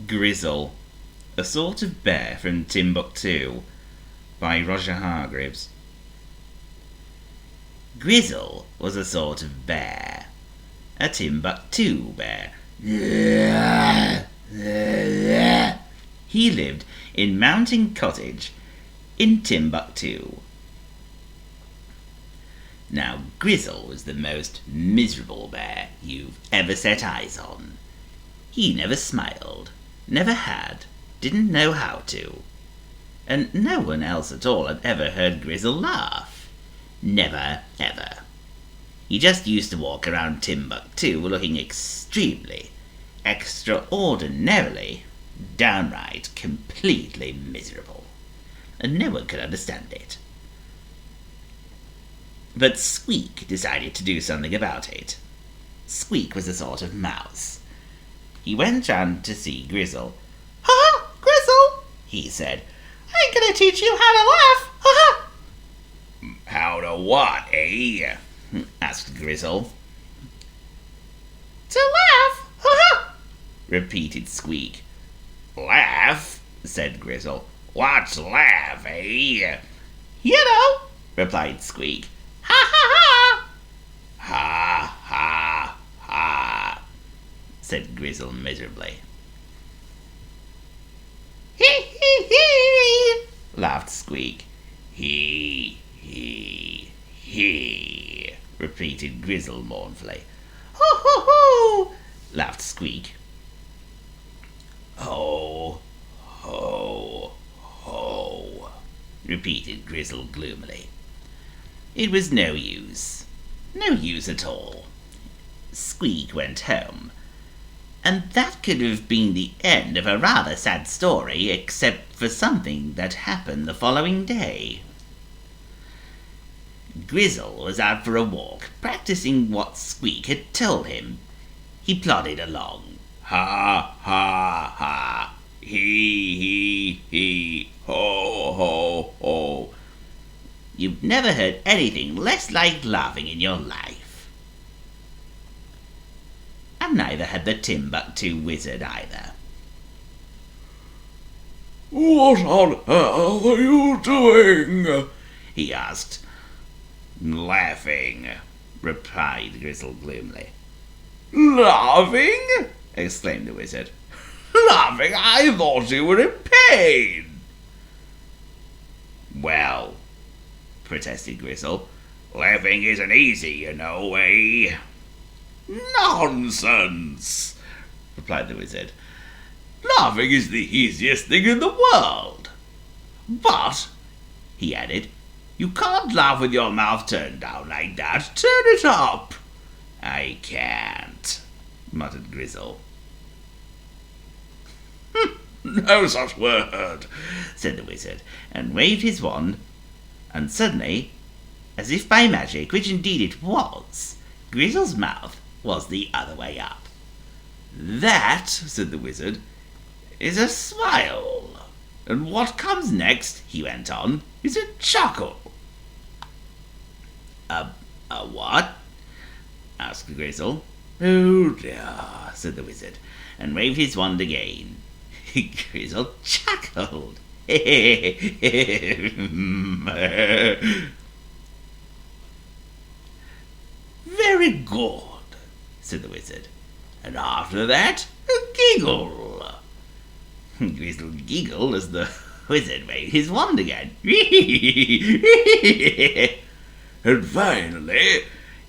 Grizzle, a sort of bear from Timbuctoo, by Roger Hargreaves. Grizzle was a sort of bear, a Timbuctoo bear. He lived in Mountain Cottage in Timbuctoo. Now, Grizzle was the most miserable bear you've ever set eyes on. He never smiled, never had, didn't know how to. And no one else at all had ever heard Grizzle laugh. Never, ever. He just used to walk around Timbuctoo looking extremely, extraordinarily, downright, completely miserable. And no one could understand it. But Squeak decided to do something about it. Squeak was a sort of mouse. He went round to see Grizzle. "Ha! Grizzle," he said, "I'm going to teach you how to laugh. Ha! "How to what, eh?" asked Grizzle. "To laugh. Ha! repeated Squeak. "Laugh?" said Grizzle. "What's laugh, eh?" "You know," replied Squeak. "Ha ha ha!" "Ha ha ha!" said Grizzle miserably. "Hee hee hee!" laughed Squeak. "Hee hee hee!" repeated Grizzle mournfully. "Ho ho ho!" laughed Squeak. "Ho ho ho!" repeated Grizzle gloomily. It was no use. No use at all. Squeak went home. And that could have been the end of a rather sad story, except for something that happened the following day. Grizzle was out for a walk, practicing what Squeak had told him. He plodded along. Ha ha ha! Hee hee hee! Ho ho ho! You've never heard anything less like laughing in your life. And neither had the Timbuctoo wizard either. "What on earth are you doing?" he asked. "Laughing," replied Grizzle gloomily. "Laughing?" exclaimed the wizard. "Laughing? I thought you were in pain." "Well," protested Grizzle, "laughing isn't easy, you know, eh?" "Nonsense," replied the wizard. "Laughing is the easiest thing in the world. But," he added, "you can't laugh with your mouth turned down like that. Turn it up." "I can't," muttered Grizzle. "No such word," said the wizard, and waved his wand, and suddenly, as if by magic, which indeed it was, Grizzle's mouth was the other way up. "That," said the wizard, "is a smile. And what comes next," he went on, "is a chuckle." A what?" asked Grizzle. "Oh dear," said the wizard, and waved his wand again. Grizzle chuckled. "Very good," said the wizard. "And after that, a giggle." Grizzle giggled as the wizard waved his wand again. "And finally,"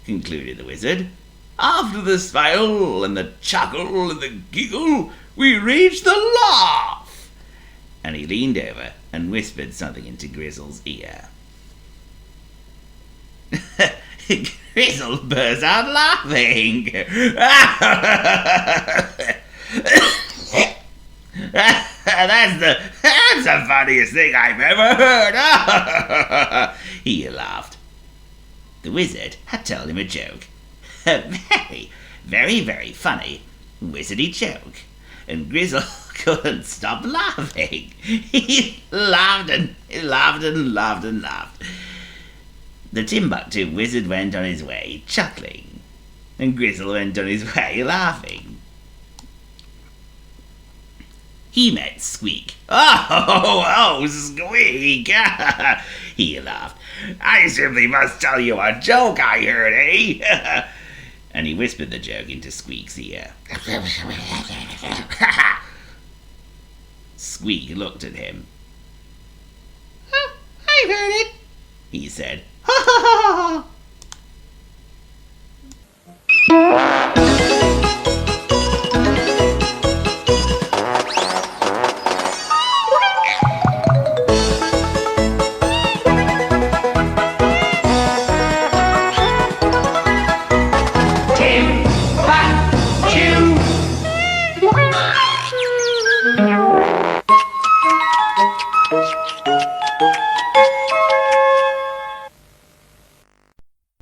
concluded the wizard, "after the smile and the chuckle and the giggle, we reach the laugh." And he leaned over and whispered something into Grizzle's ear. Grizzle burst out laughing. That's the funniest thing I've ever heard. He laughed. The wizard had told him a joke. Very, very, very funny. wizardy joke, and Grizzle couldn't stop laughing. He laughed and laughed and laughed and laughed. The Timbuctoo wizard went on his way, chuckling, and Grizzle went on his way, laughing. He met Squeak. Oh, Squeak! He laughed. I simply must tell you a joke I heard, eh? And he whispered the joke into Squeak's ear. Squeak looked at him. I've heard it, he said. Ha ha ha ha!